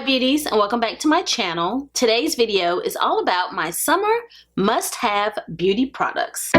beauties, and welcome back to my channel. Today's video is all about my summer must-have beauty products.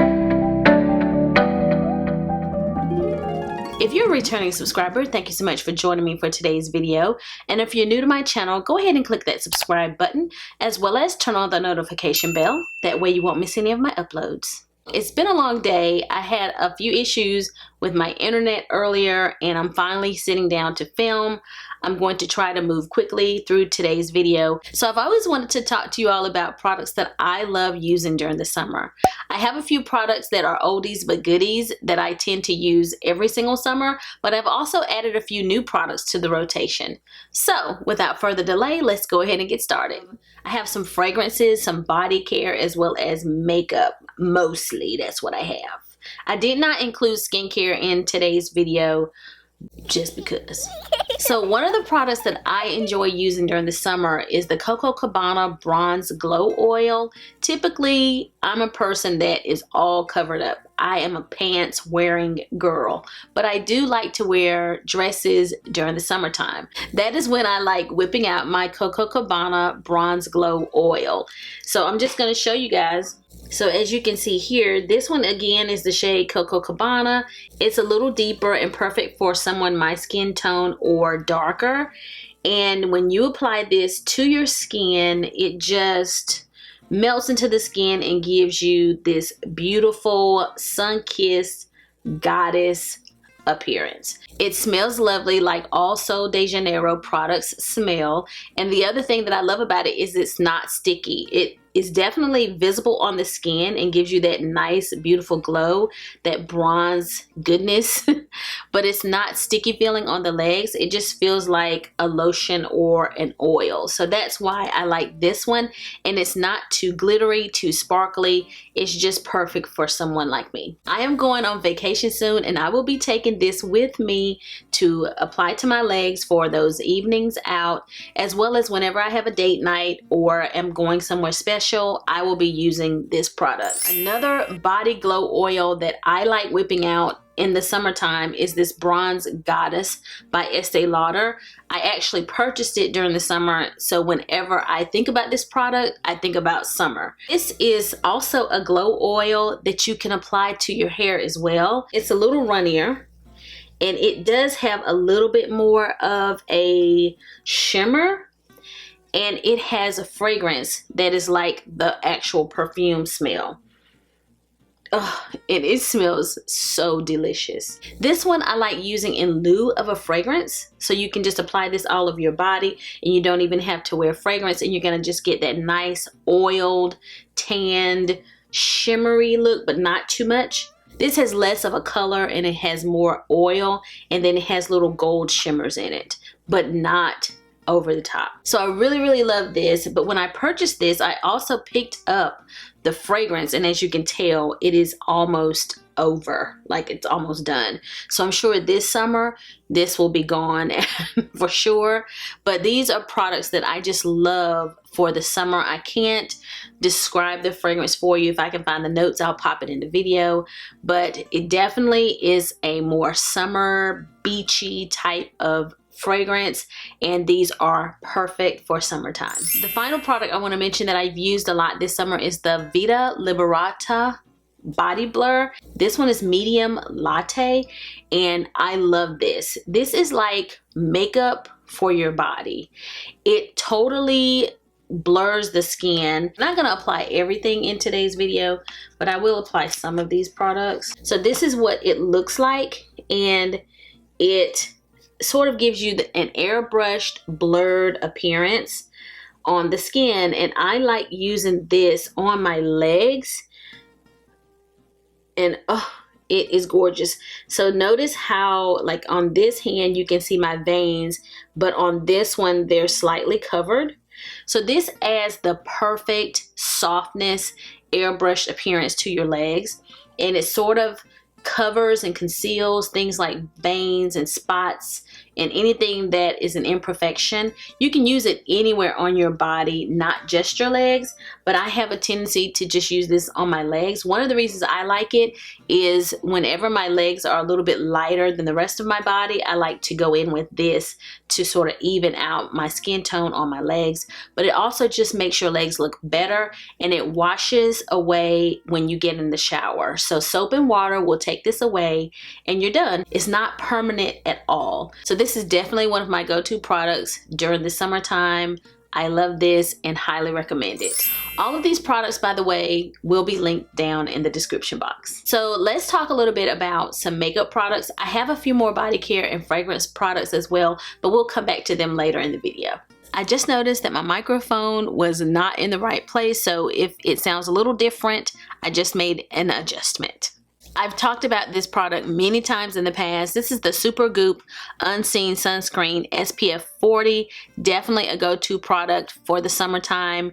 If you're a returning subscriber, thank you so much for joining me for today's video. And if you're new to my channel, go ahead and click that subscribe button, as well as turn on the notification bell. That way you won't miss any of my uploads. It's been a long day. I had a few issues with my internet earlier, and I'm finally sitting down to film. I'm going to try to move quickly through today's video. So I've always wanted to talk to you all about products that I love using during the summer. I have a few products that are oldies but goodies that I tend to use every single summer, but I've also added a few new products to the rotation. So without further delay, let's go ahead and get started. I have some fragrances, some body care, as well as makeup. Mostly, that's what I have. I did not include skincare in today's video just because. So one of the products that I enjoy using during the summer is the Coco Cabana Bronze Glow Oil. Typically, I'm a person that is all covered up. I am a pants wearing girl, but I do like to wear dresses during the summertime. That is when I like whipping out my Coco Cabana Bronze Glow Oil. So I'm just going to show you guys. So as you can see here, this one again is the shade Coco Cabana. It's a little deeper and perfect for someone my skin tone or darker. And when you apply this to your skin, it just melts into the skin and gives you this beautiful sun-kissed goddess appearance. It smells lovely, like all Sol de Janeiro products smell. And the other thing that I love about it is it's not sticky. It is definitely visible on the skin and gives you that nice, beautiful glow, that bronze goodness, but it's not sticky feeling on the legs. It just feels like a lotion or an oil. So that's why I like this one. And it's not too glittery, too sparkly. It's just perfect for someone like me. I am going on vacation soon, and I will be taking this with me to apply to my legs for those evenings out, as well as whenever I have a date night or am going somewhere special, I will be using this product. Another body glow oil that I like whipping out in the summertime is this Bronze Goddess by Estee Lauder. I actually purchased it during the summer, so whenever I think about this product, I think about summer. This is also a glow oil that you can apply to your hair as well. It's a little runnier, and it does have a little bit more of a shimmer, and it has a fragrance that is like the actual perfume smell. Oh, and it smells so delicious. This one I like using in lieu of a fragrance, so you can just apply this all over your body and you don't even have to wear fragrance, and you're gonna just get that nice oiled, tanned, shimmery look, but not too much. This has less of a color and it has more oil, and then it has little gold shimmers in it, but not over the top. So I really love this. But when I purchased this, I also picked up the fragrance, and as you can tell, it is almost over, like it's almost done. So I'm sure this summer this will be gone for sure. But these are products that I just love for the summer. I can't describe the fragrance for you. If I can find the notes, I'll pop it in the video, but it definitely is a more summer beachy type of fragrance, and these are perfect for summertime. The final product I want to mention that I've used a lot this summer is the Vita Liberata Body Blur. This one is medium latte, and I love this. This is like makeup for your body. It totally blurs the skin. I'm not going to apply everything in today's video, but I will apply some of these products. So this is what it looks like, and it sort of gives you an airbrushed, blurred appearance on the skin, and I like using this on my legs, and oh, it is gorgeous. So notice how, like on this hand you can see my veins, but on this one they're slightly covered. So this adds the perfect softness, airbrushed appearance to your legs, and it sort of covers and conceals things like veins and spots and anything that is an imperfection. You can use it anywhere on your body, not just your legs, but I have a tendency to just use this on my legs. One of the reasons I like it is whenever my legs are a little bit lighter than the rest of my body, I like to go in with this to sort of even out my skin tone on my legs. But it also just makes your legs look better, and it washes away when you get in the shower. So soap and water will take this away and you're done. It's not permanent at all. So this is definitely one of my go-to products during the summertime. I love this and highly recommend it. All of these products, by the way, will be linked down in the description box. So let's talk a little bit about some makeup products. I have a few more body care and fragrance products as well, but we'll come back to them later in the video. I just noticed that my microphone was not in the right place, so if it sounds a little different, I just made an adjustment. I've talked about this product many times in the past. This is the Supergoop Unseen Sunscreen SPF 40. Definitely a go-to product for the summertime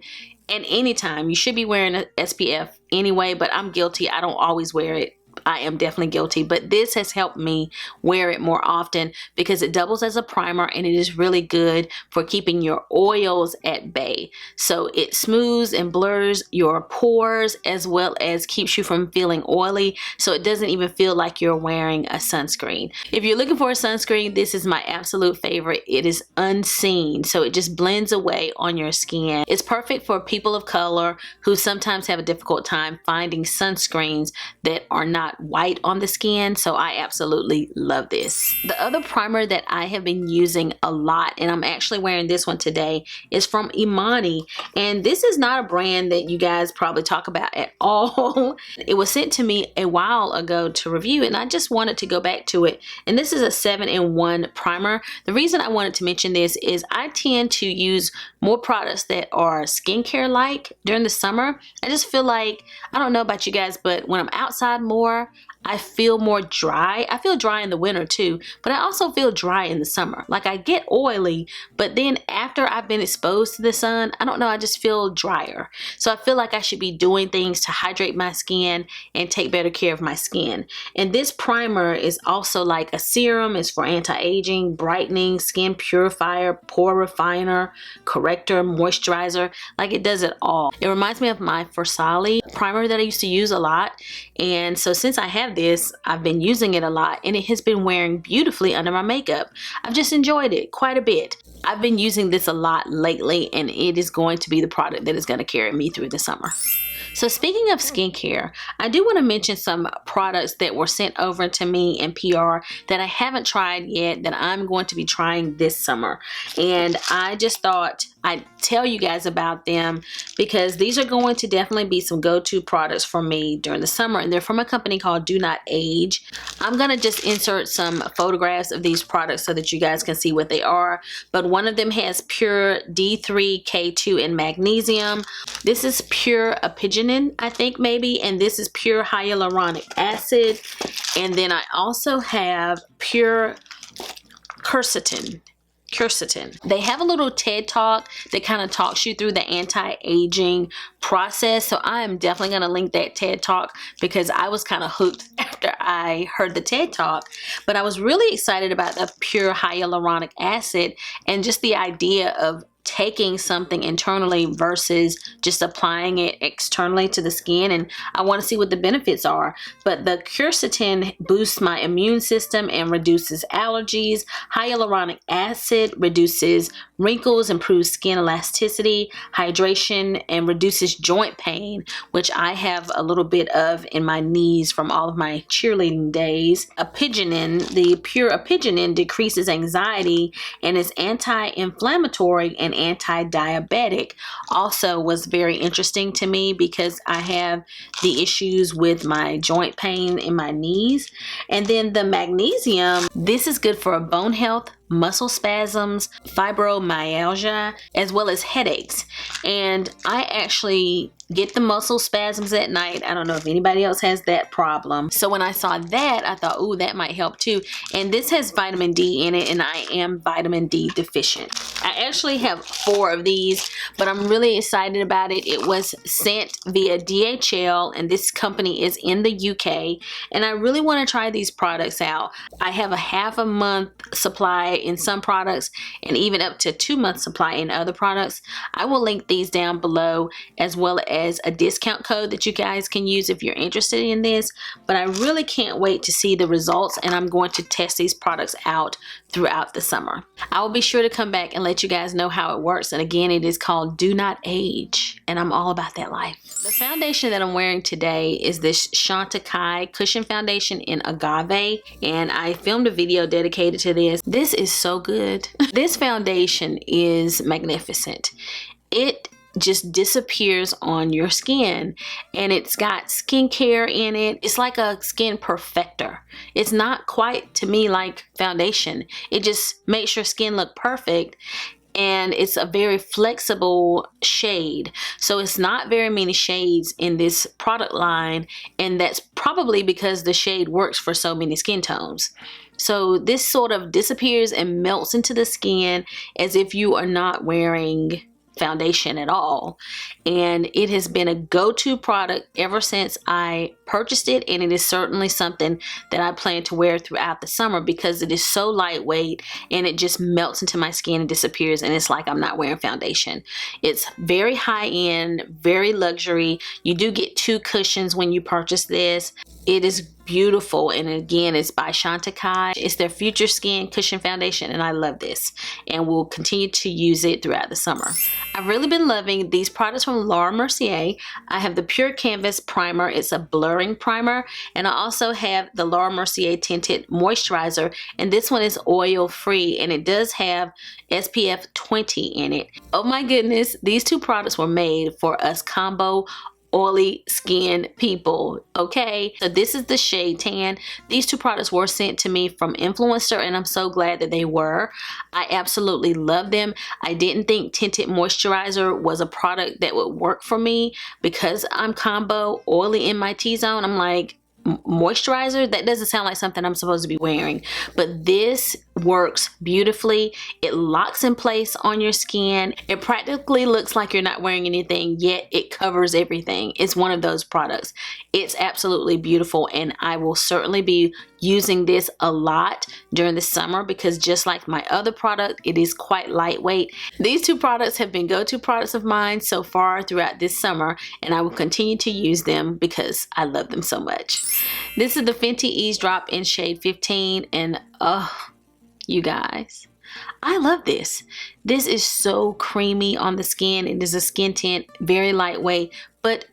and anytime. You should be wearing an SPF anyway, but I'm guilty. I don't always wear it. I am definitely guilty, but this has helped me wear it more often because it doubles as a primer and it is really good for keeping your oils at bay. So it smooths and blurs your pores as well as keeps you from feeling oily, so it doesn't even feel like you're wearing a sunscreen. If you're looking for a sunscreen, this is my absolute favorite. It is unseen, so it just blends away on your skin. It's perfect for people of color who sometimes have a difficult time finding sunscreens that are not white on the skin, so I absolutely love this. The other primer that I have been using a lot, and I'm actually wearing this one today, is from Emani, and this is not a brand that you guys probably talk about at all. It was sent to me a while ago to review, and I just wanted to go back to it, and this is a 7-in-1 primer. The reason I wanted to mention this is I tend to use more products that are skincare like during the summer. I just feel like, I don't know about you guys, but when I'm outside more, I feel more dry. I feel dry in the winter too, but I also feel dry in the summer. Like I get oily, but then after I've been exposed to the sun, I don't know, I just feel drier. So I feel like I should be doing things to hydrate my skin and take better care of my skin. And this primer is also like a serum. It's for anti-aging, brightening, skin purifier, pore refiner, corrector, moisturizer. Like it does it all. It reminds me of my Versali primer that I used to use a lot. And so since I have this, I've been using it a lot and it has been wearing beautifully under my makeup. I've just enjoyed it quite a bit. I've been using this a lot lately and it is going to be the product that is going to carry me through the summer. So speaking of skincare, I do want to mention some products that were sent over to me in PR that I haven't tried yet that I'm going to be trying this summer. And I just thought I'd tell you guys about them because these are going to definitely be some go-to products for me during the summer, and they're from a company called DoNotAge. I'm going to just insert some photographs of these products so that you guys can see what they are, but one of them has pure D3, K2, and magnesium. This is pure apigenin, I think maybe, and this is pure hyaluronic acid, and then I also have pure quercetin. They have a little TED talk that kind of talks you through the anti-aging process, so I am definitely going to link that TED talk because I was kind of hooked after I heard the TED talk. But I was really excited about the pure hyaluronic acid and just the idea of taking something internally versus just applying it externally to the skin, and I want to see what the benefits are. But the quercetin boosts my immune system and reduces allergies. Hyaluronic acid reduces wrinkles, improves skin elasticity, hydration, and reduces joint pain, which I have a little bit of in my knees from all of my cheerleading days. Apigenin, the pure apigenin, decreases anxiety and is anti-inflammatory and anti-diabetic. Also was very interesting to me because I have the issues with my joint pain in my knees. And then the magnesium, this is good for bone health, muscle spasms, fibromyalgia, as well as headaches. And I actually get the muscle spasms at night. I don't know if anybody else has that problem. So when I saw that, I thought, ooh, that might help too. And this has vitamin D in it, and I am vitamin D deficient. I actually have 4 of these, but I'm really excited about it. It was sent via DHL, and this company is in the UK, and I really want to try these products out. I have a half a month supply in some products and even up to 2 months supply in other products. I will link these down below, as well as a discount code that you guys can use if you're interested in this. But I really can't wait to see the results, and I'm going to test these products out throughout the summer. I will be sure to come back and let you guys know how it works. And again, it is called Do Not Age, and I'm all about that life. The foundation that I'm wearing today is this Chantecaille Cushion Foundation in Agave, and I filmed a video dedicated to this. This is so good. This foundation is magnificent. It just disappears on your skin, and it's got skincare in it. It's like a skin perfector. It's not quite, to me, like foundation. It just makes your skin look perfect, and it's a very flexible shade. So it's not very many shades in this product line, and that's probably because the shade works for so many skin tones. So this sort of disappears and melts into the skin as if you are not wearing foundation at all, and it has been a go-to product ever since I purchased it, and it is certainly something that I plan to wear throughout the summer because it is so lightweight and it just melts into my skin and disappears, and it's like I'm not wearing foundation. It's very high-end, very luxury. You do get 2 cushions when you purchase this. It is beautiful, and again, it's by Chantecaille. It's their Future Skin Cushion Foundation, and I love this, and will continue to use it throughout the summer. I've really been loving these products from Laura Mercier. I have the Pure Canvas Primer. It's a blurring primer, and I also have the Laura Mercier Tinted Moisturizer, and this one is oil-free, and it does have SPF 20 in it. Oh my goodness, these 2 products were made for us combo oily skin people, okay? So this is the shade Tan. These 2 products were sent to me from Influencer, and I'm so glad that they were. I absolutely love them. I didn't think tinted moisturizer was a product that would work for me because I'm combo oily in my T-zone. I'm like, moisturizer? That doesn't sound like something I'm supposed to be wearing. But this works beautifully. It locks in place on your skin. It practically looks like you're not wearing anything, yet it covers everything. It's one of those products. It's absolutely beautiful, and I will certainly be using this a lot during the summer because just like my other product, it is quite lightweight. These 2 products have been go-to products of mine so far throughout this summer, and I will continue to use them because I love them so much. This is the Fenty Eavesdrop in shade 15, and you guys, I love this. This is so creamy on the skin. It is a skin tint, very lightweight, but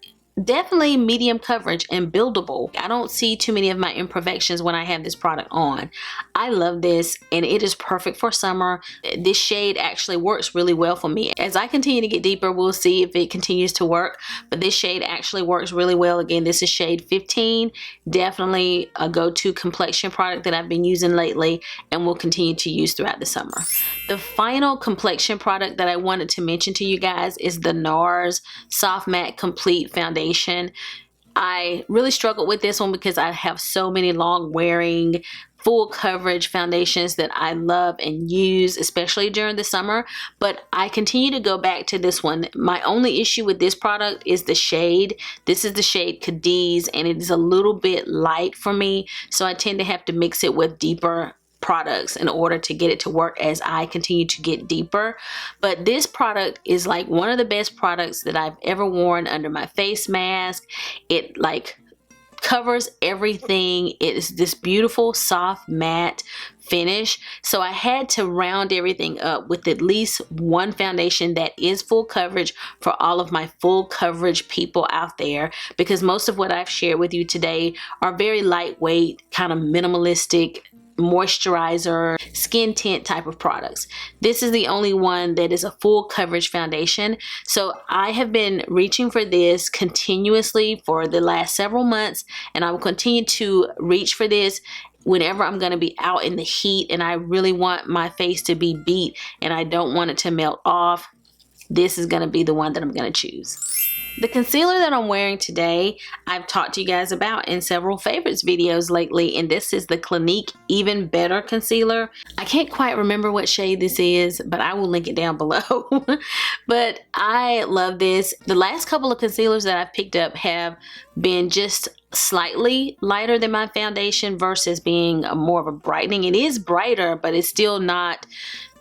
definitely medium coverage and buildable. I don't see too many of my imperfections when I have this product on. I love this, and it is perfect for summer. This shade actually works really well for me. As I continue to get deeper, we'll see if it continues to work, but this shade actually works really well. Again, this is shade 15. Definitely a go-to complexion product that I've been using lately and will continue to use throughout the summer. The final complexion product that I wanted to mention to you guys is the NARS Soft Matte Complete Foundation. I really struggled with this one because I have so many long wearing full coverage foundations that I love and use, especially during the summer, but I continue to go back to this one. My only issue with this product is the shade. This is the shade Cadiz, and it is a little bit light for me, so I tend to have to mix it with deeper products in order to get it to work as I continue to get deeper. But this product is like one of the best products that I've ever worn under my face mask. It like covers everything. It is this beautiful soft matte finish, so I had to round everything up with at least one foundation that is full coverage for all of my full coverage people out there, because most of what I've shared with you today are very lightweight, kind of minimalistic moisturizer, skin tint type of products. This is the only one that is a full coverage foundation. So I have been reaching for this continuously for the last several months, and I will continue to reach for this whenever I'm going to be out in the heat and I really want my face to be beat and I don't want it to melt off. This is going to be the one that I'm going to choose. The concealer that I'm wearing today, I've talked to you guys about in several favorites videos lately, and this is the Clinique Even Better Concealer. I can't quite remember what shade this is, but I will link it down below. But I love this. The last couple of concealers that I've picked up have been just slightly lighter than my foundation versus being more of a brightening. It is brighter, but it's still not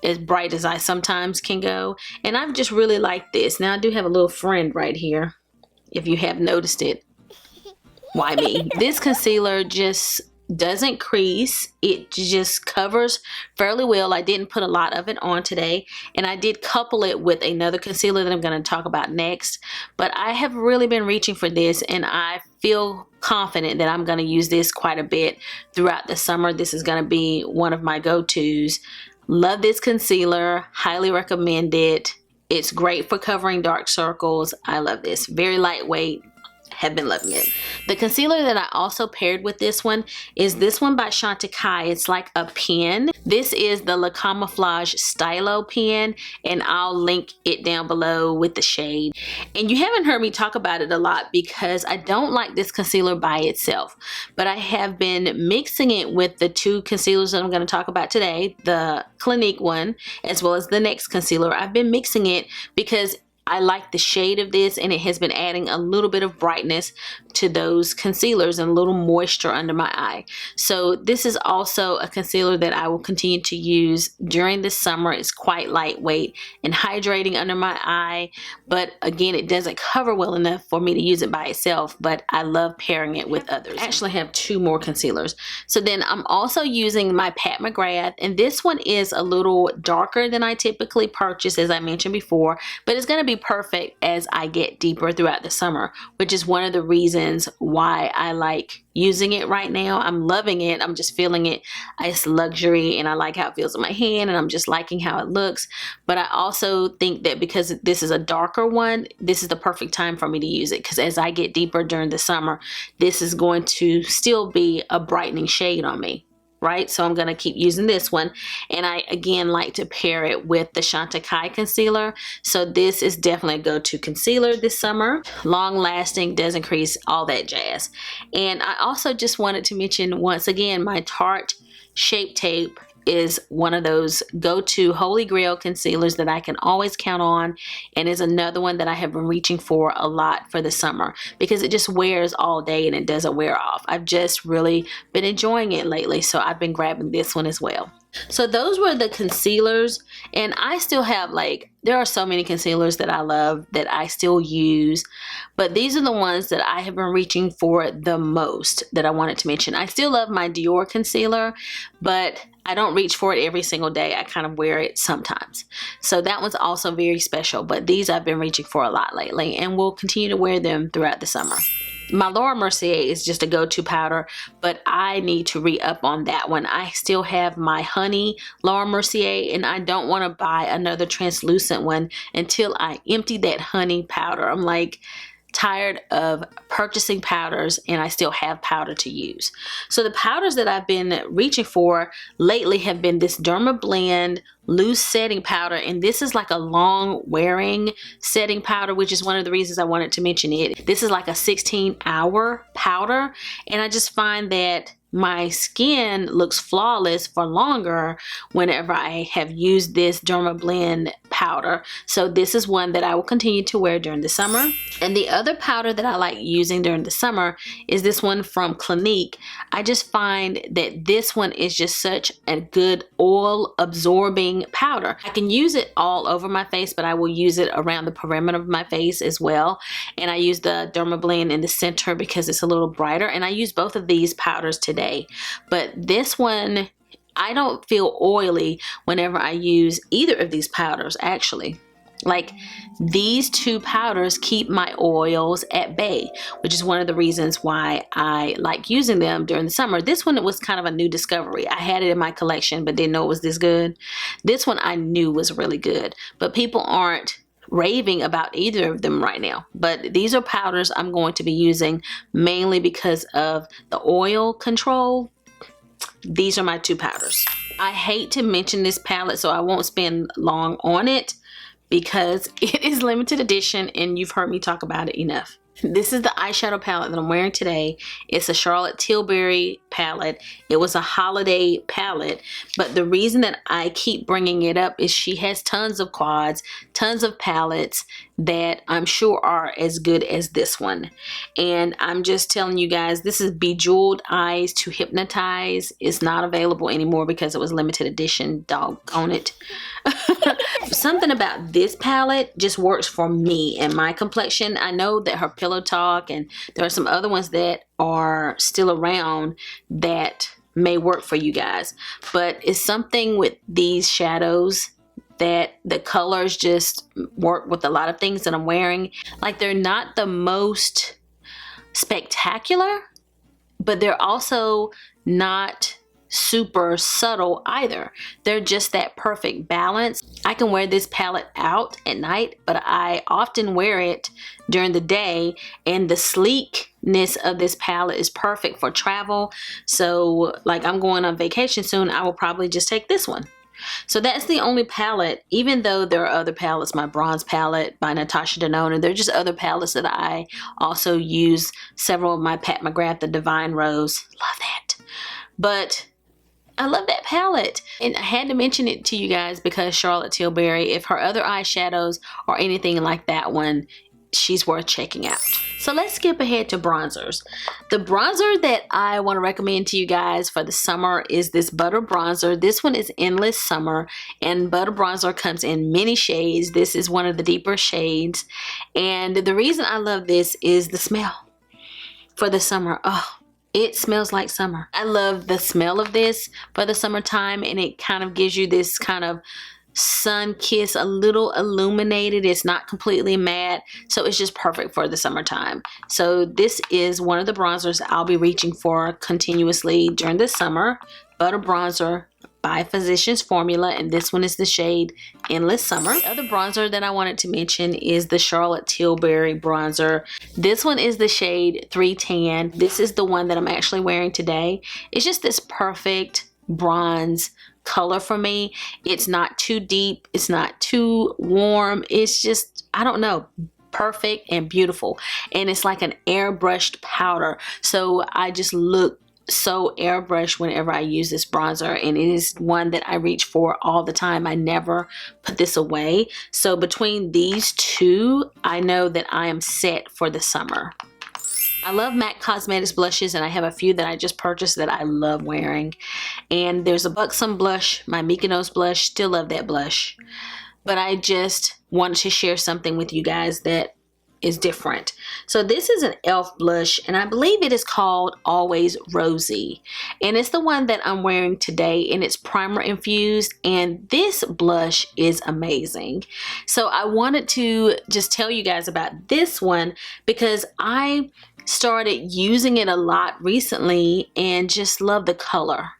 as bright as I sometimes can go. And I've just really liked this. Now I do have a little friend right here, if you have noticed it. Why me? This concealer just doesn't crease. It just covers fairly well. I didn't put a lot of it on today, and I did couple it with another concealer that I'm going to talk about next. But I have really been reaching for this, and I feel confident that I'm going to use this quite a bit throughout the summer. This is going to be one of my go-tos. Love this concealer. Highly recommend it. It's great for covering dark circles. I love this. Very lightweight. Have been loving it. The concealer that I also paired with this one is this one by Chantecaille. It's like a pen. This is the Le Camouflage Stylo pen, and I'll link it down below with the shade. And you haven't heard me talk about it a lot because I don't like this concealer by itself, but I have been mixing it with the two concealers that I'm going to talk about today, the Clinique one as well as the NYX concealer. I've been mixing it because I like the shade of this, and it has been adding a little bit of brightness to those concealers and a little moisture under my eye. So this is also a concealer that I will continue to use during the summer. It's quite lightweight and hydrating under my eye, but again, it doesn't cover well enough for me to use it by itself, but I love pairing it with others. I actually have two more concealers. So then I'm also using my Pat McGrath, and this one is a little darker than I typically purchase, as I mentioned before, but it's going to be perfect as I get deeper throughout the summer, which is one of the reasons why I like using it right now. I'm loving it. I'm just feeling it. It's luxury, and I like how it feels in my hand, and I'm just liking how it looks. But I also think that because this is a darker one, this is the perfect time for me to use it, because as I get deeper during the summer, this is going to still be a brightening shade on me. Right? So I'm going to keep using this one. And I, again, like to pair it with the Chantecaille concealer. So this is definitely a go-to concealer this summer. Long lasting, doesn't crease, all that jazz. And I also just wanted to mention once again, my Tarte Shape Tape is one of those go-to holy grail concealers that I can always count on, and is another one that I have been reaching for a lot for the summer because it just wears all day and it doesn't wear off. I've just really been enjoying it lately, so I've been grabbing this one as well. So those were the concealers, and I still have, like, there are so many concealers that I love that I still use, but these are the ones that I have been reaching for the most that I wanted to mention. I still love my Dior concealer, but I don't reach for it every single day. I kind of wear it sometimes. So that one's also very special, but these I've been reaching for a lot lately, and will continue to wear them throughout the summer. My Laura Mercier is just a go-to powder, but I need to re-up on that one. I still have my Honey Laura Mercier, and I don't want to buy another translucent one until I empty that honey powder. I'm like tired of purchasing powders, and I still have powder to use. So the powders that I've been reaching for lately have been this Derma Blend loose setting powder, and this is like a long wearing setting powder, which is one of the reasons I wanted to mention it. This is like a 16-hour powder, and I just find that my skin looks flawless for longer whenever I have used this Derma Blend powder. So this is one that I will continue to wear during the summer. And the other powder that I like using during the summer is this one from Clinique. I just find that this one is just such a good oil absorbing powder. I can use it all over my face, but I will use it around the perimeter of my face as well. And I use the Derma Blend in the center because it's a little brighter. And I use both of these powders today. But this one, I don't feel oily whenever I use either of these powders, actually. Like, these two powders keep my oils at bay, which is one of the reasons why I like using them during the summer. This one was kind of a new discovery. I had it in my collection but didn't know it was this good. This one I knew was really good, but people aren't raving about either of them right now. But these are powders I'm going to be using mainly because of the oil control. These are my two powders. I hate to mention this palette, so I won't spend long on it because it is limited edition and you've heard me talk about it enough. This is the eyeshadow palette that I'm wearing today. It's a Charlotte Tilbury palette. It was a holiday palette, but the reason that I keep bringing it up is she has tons of quads, tons of palettes that I'm sure are as good as this one. And I'm just telling you guys, this is Bejeweled Eyes to Hypnotize. It's not available anymore because it was limited edition. Doggone it. Something about this palette just works for me and my complexion. I know that her Pillow Talk and there are some other ones that are still around that may work for you guys, but it's something with these shadows that the colors just work with a lot of things that I'm wearing. Like, they're not the most spectacular, but they're also not super subtle either. They're just that perfect balance. I can wear this palette out at night, but I often wear it during the day, and the sleekness of this palette is perfect for travel. So like, I'm going on vacation soon, I will probably just take this one. So that's the only palette, even though there are other palettes, my bronze palette by Natasha Denona. There are just other palettes that I also use. Several of my Pat McGrath, the Divine Rose. Love that. But I love that palette. And I had to mention it to you guys because Charlotte Tilbury, if her other eyeshadows are anything like that one, she's worth checking out. So let's skip ahead to bronzers. The bronzer that I want to recommend to you guys for the summer is this Butter Bronzer. This one is Endless Summer, and Butter Bronzer comes in many shades. This is one of the deeper shades, and the reason I love this is the smell for the summer. Oh, it smells like summer. I love the smell of this for the summertime, and it kind of gives you this kind of sun kiss, a little illuminated. It's not completely matte, so it's just perfect for the summertime. So this is one of the bronzers I'll be reaching for continuously during the summer. Butter Bronzer by Physicians Formula, and this one is the shade Endless Summer. The other bronzer that I wanted to mention is the Charlotte Tilbury bronzer. This one is the shade 310. This is the one that I'm actually wearing today. It's just this perfect bronze color for me. It's not too deep, it's not too warm, it's just, I don't know, perfect and beautiful. And it's like an airbrushed powder, so I just look so airbrushed whenever I use this bronzer, and it is one that I reach for all the time. I never put this away. So between these two, I know that I am set for the summer. I love MAC Cosmetics blushes, and I have a few that I just purchased that I love wearing. And there's a Buxom blush, my Mykonos blush. Still love that blush. But I just wanted to share something with you guys that is different. So this is an e.l.f. blush, and I believe it is called Always Rosy. And it's the one that I'm wearing today, and it's primer infused, and this blush is amazing. So I wanted to just tell you guys about this one because I started using it a lot recently and just love the color.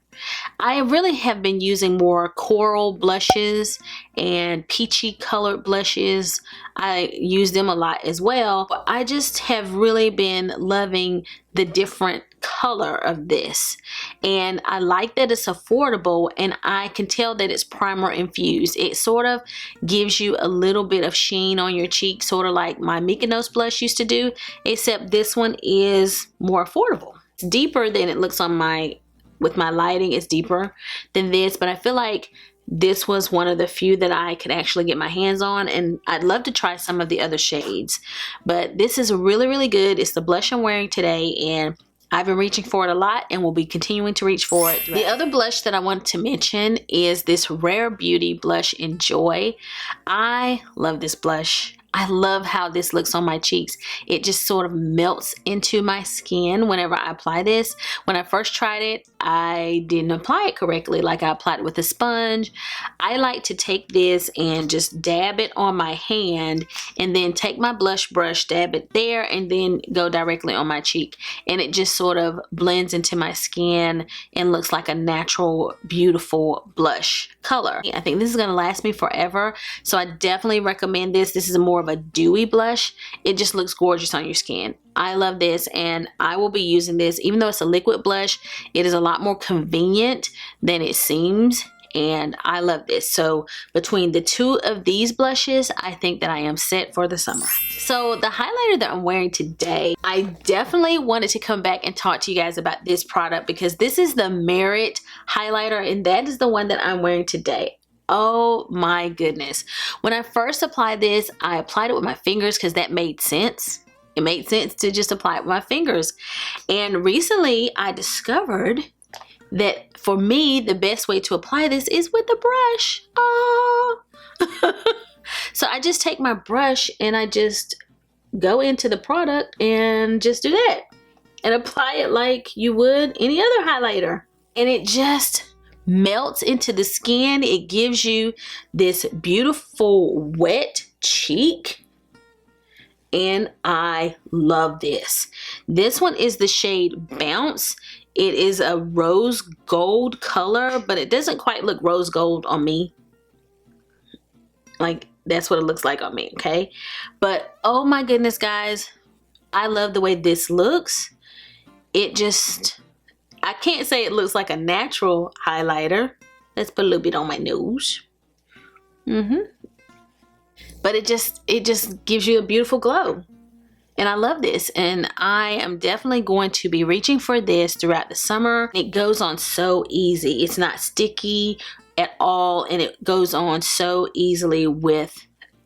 I really have been using more coral blushes and peachy colored blushes. I use them a lot as well. But I just have really been loving the different color of this, and I like that it's affordable, and I can tell that it's primer infused. It sort of gives you a little bit of sheen on your cheek, sort of like my Mykonos blush used to do, except this one is more affordable. It's deeper than it looks on my, with my lighting, it's deeper than this, but I feel like this was one of the few that I could actually get my hands on, and I'd love to try some of the other shades. But this is really, really good. It's the blush I'm wearing today, and I've been reaching for it a lot and will be continuing to reach for it. The other blush that I wanted to mention is this Rare Beauty blush in Joy. I love this blush. I love how this looks on my cheeks. It just sort of melts into my skin whenever I apply this. When I first tried it, I didn't apply it correctly, like I applied it with a sponge. I like to take this and just dab it on my hand, and then take my blush brush, dab it there, and then go directly on my cheek. And it just sort of blends into my skin and looks like a natural, beautiful blush color. I think this is gonna last me forever, so I definitely recommend this. This is more of a dewy blush. It just looks gorgeous on your skin. I love this, and I will be using this. Even though it's a liquid blush, it is a lot more convenient than it seems, and I love this. So between the two of these blushes, I think that I am set for the summer. So the highlighter that I'm wearing today, I definitely wanted to come back and talk to you guys about this product because this is the Merit highlighter, and that is the one that I'm wearing today. Oh my goodness. When I first applied this, I applied it with my fingers because that made sense. It made sense to just apply it with my fingers. And recently I discovered that for me, the best way to apply this is with a brush. Oh. So I just take my brush and I just go into the product and just do that. And apply it like you would any other highlighter. And it just melts into the skin. It gives you this beautiful wet cheek. And I love this. This one is the shade Bounce. It is a rose gold color, but it doesn't quite look rose gold on me. Like, that's what it looks like on me, okay? But oh my goodness, guys, I love the way this looks. It just, I can't say it looks like a natural highlighter. Let's put a little bit on my nose. But it just gives you a beautiful glow. And I love this, and I am definitely going to be reaching for this throughout the summer. It goes on so easy. It's not sticky at all, and it goes on so easily with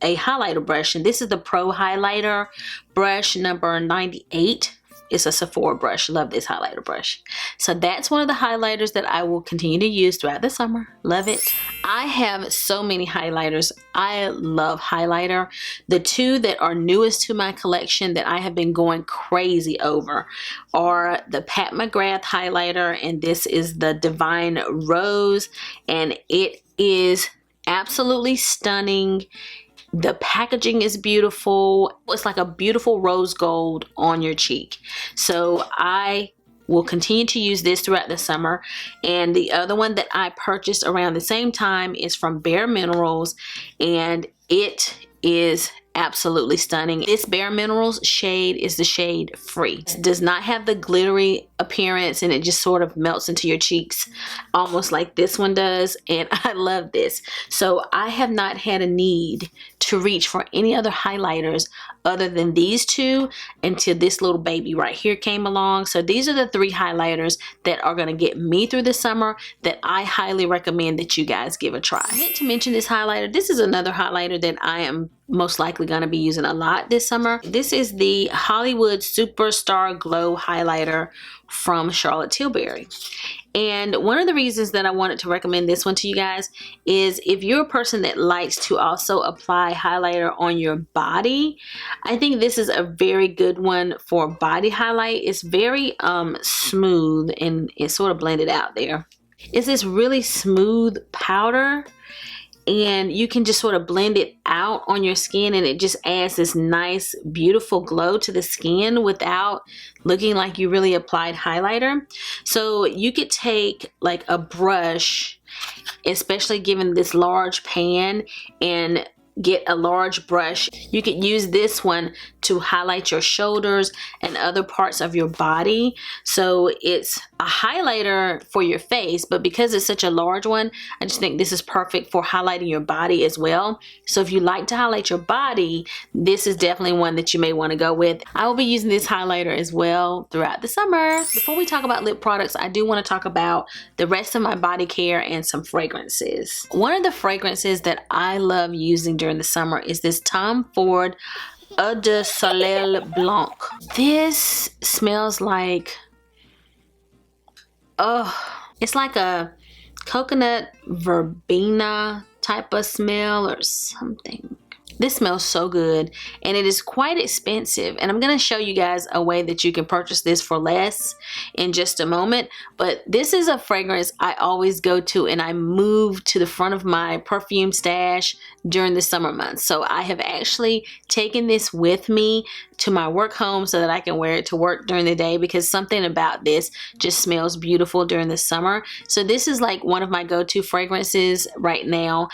a highlighter brush. And this is the Pro Highlighter brush number 98. It's a Sephora brush. Love this highlighter brush. So that's one of the highlighters that I will continue to use throughout the summer. Love it. I have so many highlighters. I love highlighter. The two that are newest to my collection that I have been going crazy over are the Pat McGrath highlighter, and this is the Divine Rose, and it is absolutely stunning. The packaging is beautiful. It's like a beautiful rose gold on your cheek. So I will continue to use this throughout the summer. And the other one that I purchased around the same time is from Bare Minerals, and it is absolutely stunning. This Bare Minerals shade is the shade Free. It does not have the glittery appearance, and it just sort of melts into your cheeks almost like this one does, and I love this. So I have not had a need to reach for any other highlighters other than these two until this little baby right here came along. So these are the three highlighters that are going to get me through the summer that I highly recommend that you guys give a try. I meant to mention this highlighter. This is another highlighter that I am most likely going to be using a lot this summer. This is the Hollywood Superstar Glow highlighter from Charlotte Tilbury. And one of the reasons that I wanted to recommend this one to you guys is if you're a person that likes to also apply highlighter on your body, I think this is a very good one for body highlight. It's very smooth, and it's sort of blended out there. It's this really smooth powder, and you can just sort of blend it out on your skin, and it just adds this nice beautiful glow to the skin without looking like you really applied highlighter. So you could take like a brush, especially given this large pan, and get a large brush. You could use this one to highlight your shoulders and other parts of your body. So it's a highlighter for your face, but because it's such a large one, I just think this is perfect for highlighting your body as well. So if you like to highlight your body, this is definitely one that you may want to go with. I will be using this highlighter as well throughout the summer. Before we talk about lip products, I do want to talk about the rest of my body care and some fragrances. One of the fragrances that I love using during the summer is this Tom Ford Eau de Soleil Blanc. This smells like, it's like a coconut verbena type of smell or something. This smells so good, and it is quite expensive, and I'm going to show you guys a way that you can purchase this for less in just a moment. But this is a fragrance I always go to, and I move to the front of my perfume stash during the summer months. So I have actually taken this with me to my work home so that I can wear it to work during the day, because something about this just smells beautiful during the summer. So this is like one of my go-to fragrances right now.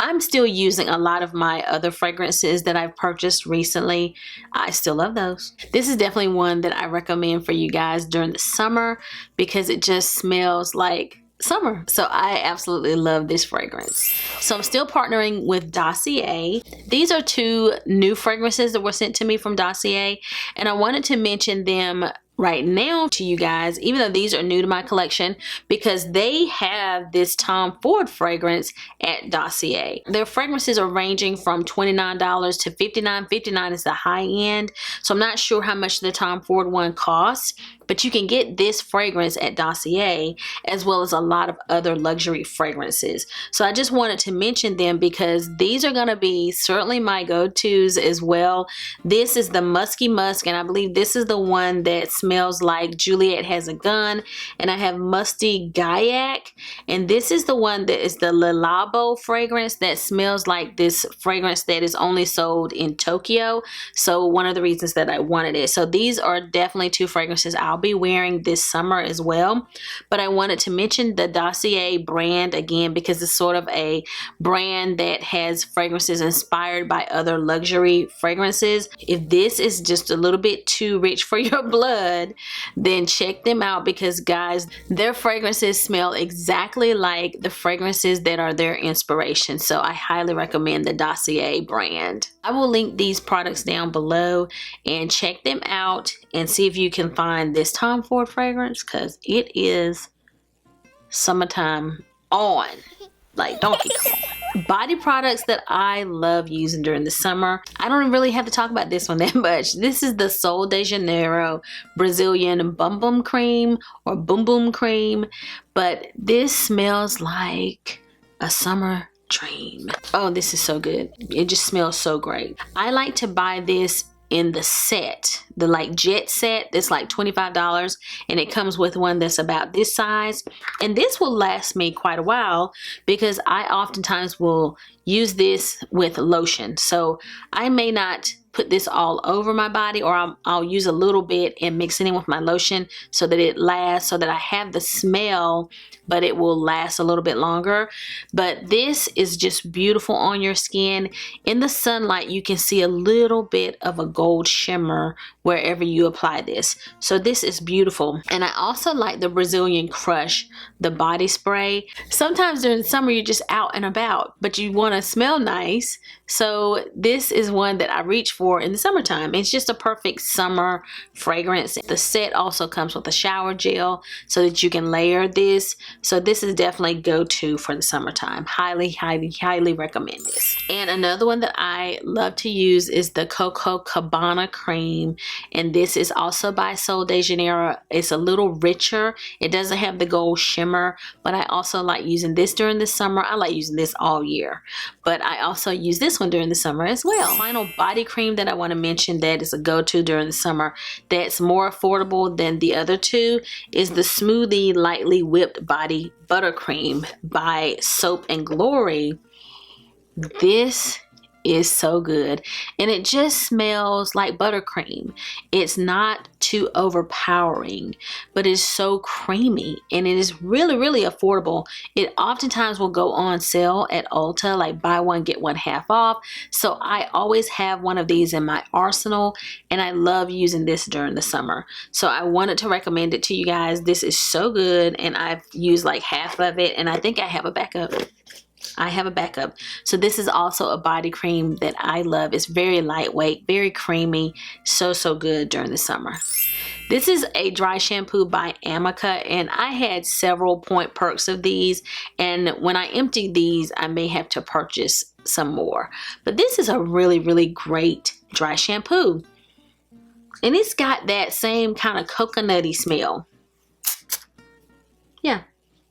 I'm still using a lot of my other fragrances that I've purchased recently. I still love those. This is definitely one that I recommend for you guys during the summer because it just smells like summer. So I absolutely love this fragrance. So I'm still partnering with Dossier. These are two new fragrances that were sent to me from Dossier, and I wanted to mention them right now to you guys, even though these are new to my collection, because they have this Tom Ford fragrance at Dossier. Their fragrances are ranging from $29 to $59. $59 is the high end, so I'm not sure how much the Tom Ford one costs, but you can get this fragrance at Dossier as well as a lot of other luxury fragrances. So I just wanted to mention them because these are going to be certainly my go-tos as well. This is the Musky Musk, and I believe this is the one that smells like Juliet Has a Gun, and I have Musty Gaiac, and this is the one that is the Le Labo fragrance that smells like this fragrance that is only sold in Tokyo. So one of the reasons that I wanted it. So these are definitely two fragrances I'll be wearing this summer as well. But I wanted to mention the Dossier brand again because it's sort of a brand that has fragrances inspired by other luxury fragrances. If this is just a little bit too rich for your blood, then check them out because guys, their fragrances smell exactly like the fragrances that are their inspiration. So I highly recommend the Dossier brand. I will link these products down below and check them out and see if you can find this Tom Ford fragrance because it is summertime on, like Donkey Kong. Body products that I love using during the summer. I don't really have to talk about this one that much. This is the Sol de Janeiro Brazilian Bum Bum Cream or Boom Boom Cream, but this smells like a summer dream. Oh, this is so good. It just smells so great. I like to buy this in the set, the like jet set that's like $25, and it comes with one that's about this size, and this will last me quite a while because I oftentimes will use this with lotion. So I may not put this all over my body, or I'll use a little bit and mix it in with my lotion so that it lasts, so that I have the smell but it will last a little bit longer. But this is just beautiful on your skin. In the sunlight you can see a little bit of a gold shimmer wherever you apply this, so this is beautiful. And I also like the Brazilian Crush, the body spray. Sometimes during the summer you're just out and about but you want to smell nice, so this is one that I reach for in the summertime. It's just a perfect summer fragrance. The set also comes with a shower gel so that you can layer this, so this is definitely go-to for the summertime. Highly, highly, highly recommend this. And another one that I love to use is the Coco Cabana cream, and this is also by Sol de Janeiro. It's a little richer. It doesn't have the gold shimmer, but I also like using this during the summer. I like using this all year, but I also use this one during the summer as well. Final body cream that I want to mention that is a go-to during the summer that's more affordable than the other two is the Smoothie Lightly Whipped Body Buttercream by Soap and Glory. This is so good, and it just smells like buttercream. It's not too overpowering, but it's so creamy, and it is really, really affordable. It oftentimes will go on sale at Ulta, like buy one get one half off, so I always have one of these in my arsenal, and I love using this during the summer. So I wanted to recommend it to you guys. This is so good, and I've used like half of it, and I think I have a backup. So this is also a body cream that I love. It's very lightweight, very creamy, so good during the summer. This is a dry shampoo by Amica, and I had several point perks of these, and when I emptied these I may have to purchase some more. But this is a really, really great dry shampoo, and it's got that same kind of coconutty smell. Yeah,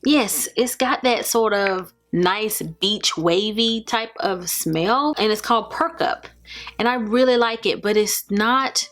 yes, it's got that sort of nice beach wavy type of smell, and it's called Perk Up, and I really like it, but it's not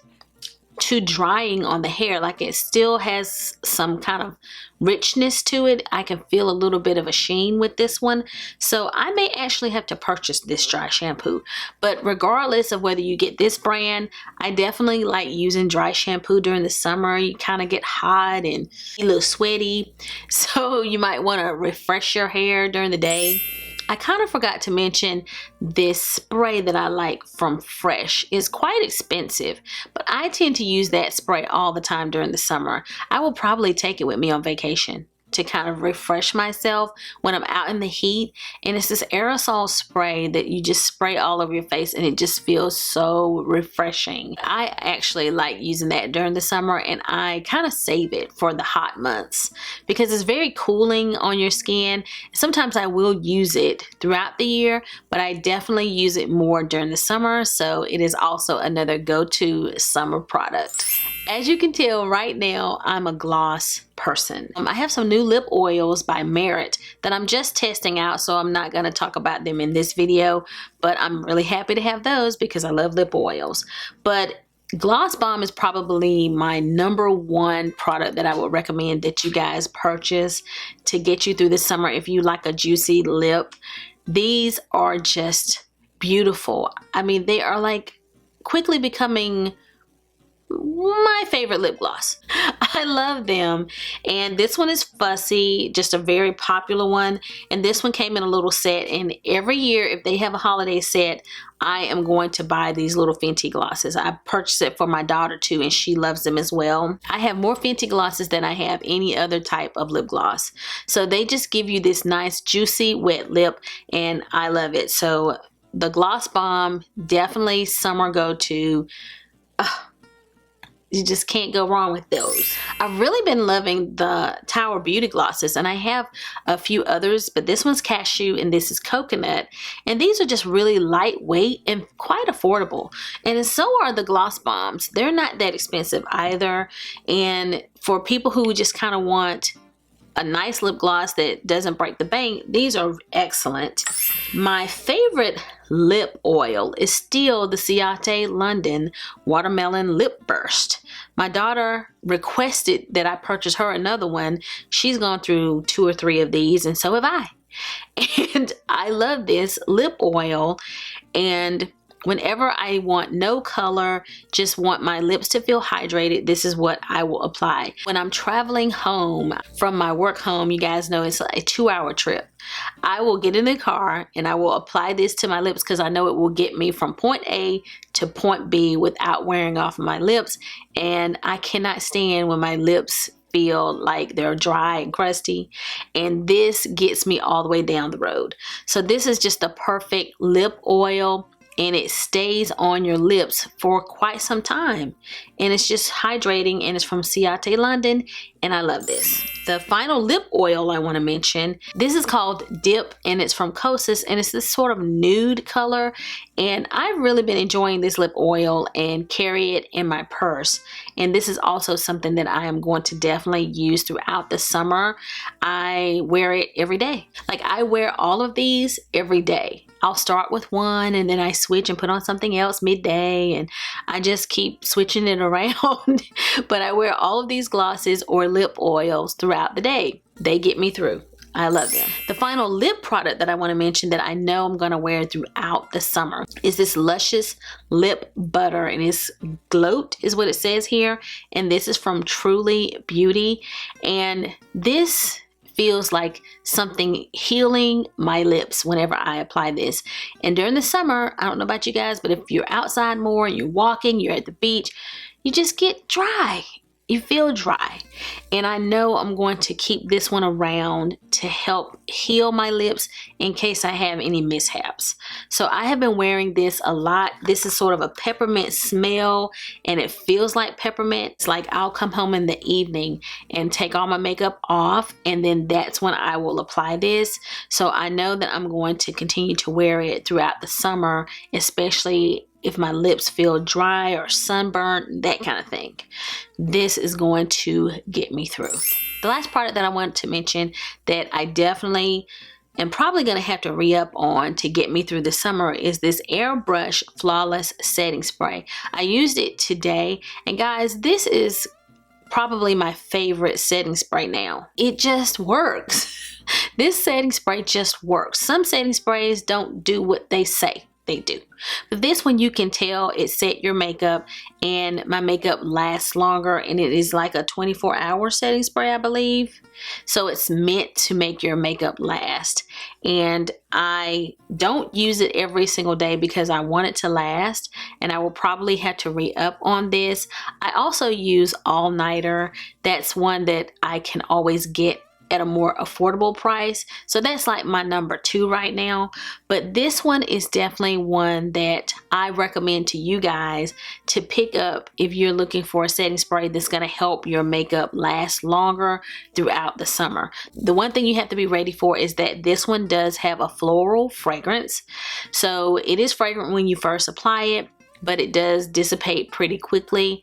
too drying on the hair. Like, it still has some kind of richness to it. I can feel a little bit of a sheen with this one, so I may actually have to purchase this dry shampoo. But regardless of whether you get this brand, I definitely like using dry shampoo during the summer. You kind of get hot and a little sweaty, so you might want to refresh your hair during the day. I kind of forgot to mention this spray that I like from Fresh. It's quite expensive, but I tend to use that spray all the time during the summer. I will probably take it with me on vacation, to kind of refresh myself when I'm out in the heat. And it's this aerosol spray that you just spray all over your face, and it just feels so refreshing. I actually like using that during the summer, and I kind of save it for the hot months because it's very cooling on your skin. Sometimes I will use it throughout the year, but I definitely use it more during the summer, so it is also another go-to summer product. As you can tell right now, I'm a gloss person. I have some new lip oils by Merit that I'm just testing out, so I'm not going to talk about them in this video, but I'm really happy to have those because I love lip oils. But Gloss Bomb is probably my #1 product that I would recommend that you guys purchase to get you through the summer if you like a juicy lip. These are just beautiful. I mean, they are like quickly becoming my favorite lip gloss. I love them. And this one is Fussy, just a very popular one. And this one came in a little set. And every year, if they have a holiday set, I am going to buy these little Fenty glosses. I purchased it for my daughter too, and she loves them as well. I have more Fenty glosses than I have any other type of lip gloss. So they just give you this nice, juicy, wet lip, and I love it. So the Gloss Bomb, definitely summer go-to. You just can't go wrong with those. I've really been loving the Tower Beauty glosses, and I have a few others, but this one's cashew and this is coconut. And these are just really lightweight and quite affordable. And so are the Gloss Bombs. They're not that expensive either. And for people who just kind of want a nice lip gloss that doesn't break the bank, these are excellent. My favorite lip oil is still the Ciate London Watermelon Lip Burst. My daughter requested that I purchase her another one. She's gone through 2 or 3 of these, and so have I. And I love this lip oil, and whenever I want no color, just want my lips to feel hydrated, this is what I will apply. When I'm traveling home from my work home, you guys know it's a 2-hour trip. I will get in the car and I will apply this to my lips because I know it will get me from point A to point B without wearing off my lips. And I cannot stand when my lips feel like they're dry and crusty, and this gets me all the way down the road. So this is just the perfect lip oil, and it stays on your lips for quite some time, and it's just hydrating, and it's from Ciate London, and I love this. The final lip oil I want to mention, this is called Dip, and it's from Kosas, and it's this sort of nude color, and I've really been enjoying this lip oil and carry it in my purse. And this is also something that I am going to definitely use throughout the summer. I wear it every day. Like, I wear all of these every day. I'll start with one and then I switch and put on something else midday, and I just keep switching it around. But I wear all of these glosses or lip oils throughout the day. They get me through. I love them. The final lip product that I want to mention that I know I'm going to wear throughout the summer is this Luscious Lip Butter, and it's Gloat is what it says here, and this is from Truly Beauty, and this feels like something healing my lips whenever I apply this. And during the summer, I don't know about you guys, but if you're outside more and you're walking, you're at the beach, you just get dry. You feel dry. And I know I'm going to keep this one around to help heal my lips in case I have any mishaps. So I have been wearing this a lot. This is sort of a peppermint smell, and it feels like peppermint. It's like I'll come home in the evening and take all my makeup off, and then that's when I will apply this. So I know that I'm going to continue to wear it throughout the summer, especially if my lips feel dry or sunburnt, that kind of thing. This is going to get me through. The last product that I want to mention that I definitely am probably going to have to re-up on to get me through the summer is this Airbrush Flawless Setting Spray. I used it today, and guys, this is probably my favorite setting spray now. It just works. This setting spray just works. Some setting sprays don't do what they say they do, but this one, you can tell it set your makeup, and my makeup lasts longer, and it is like a 24-hour setting spray, I believe. So it's meant to make your makeup last, and I don't use it every single day because I want it to last, and I will probably have to re-up on this. I also use All Nighter. That's one that I can always get at a more affordable price. So that's like my number 2 right now. But this one is definitely one that I recommend to you guys to pick up if you're looking for a setting spray that's going to help your makeup last longer throughout the summer. The one thing you have to be ready for is that this one does have a floral fragrance. So it is fragrant when you first apply it, but it does dissipate pretty quickly.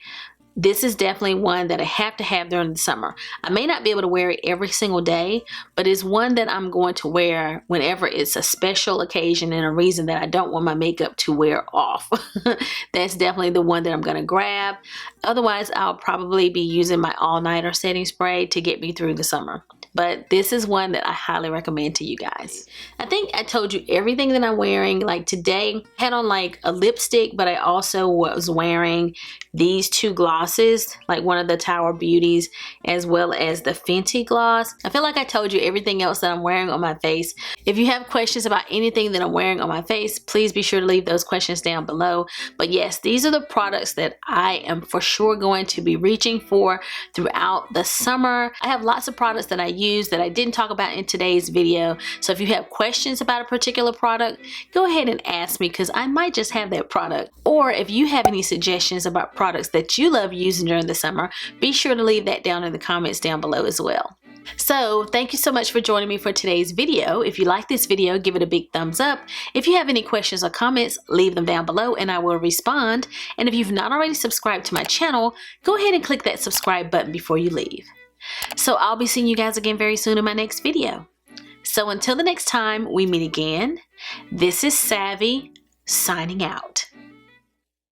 This is definitely one that I have to have during the summer. I may not be able to wear it every single day, but it's one that I'm going to wear whenever it's a special occasion and a reason that I don't want my makeup to wear off. That's definitely the one that I'm going to grab. Otherwise, I'll probably be using my all-nighter setting spray to get me through the summer. But this is one that I highly recommend to you guys. I think I told you everything that I'm wearing. Like today, I had on like a lipstick, but I also was wearing these 2 glosses, like one of the Tower Beauties, as well as the Fenty gloss. I feel like I told you everything else that I'm wearing on my face. If you have questions about anything that I'm wearing on my face, please be sure to leave those questions down below. But yes, these are the products that I am for sure going to be reaching for throughout the summer. I have lots of products that I use that I didn't talk about in today's video. So if you have questions about a particular product, go ahead and ask me, because I might just have that product. Or if you have any suggestions about products that you love using during the summer, be sure to leave that down in the comments down below as well. So thank you so much for joining me for today's video. If you like this video, give it a big thumbs up. If you have any questions or comments, leave them down below and I will respond. And if you've not already subscribed to my channel, go ahead and click that subscribe button before you leave. So I'll be seeing you guys again very soon in my next video. So until the next time we meet again, this is SAVDE signing out.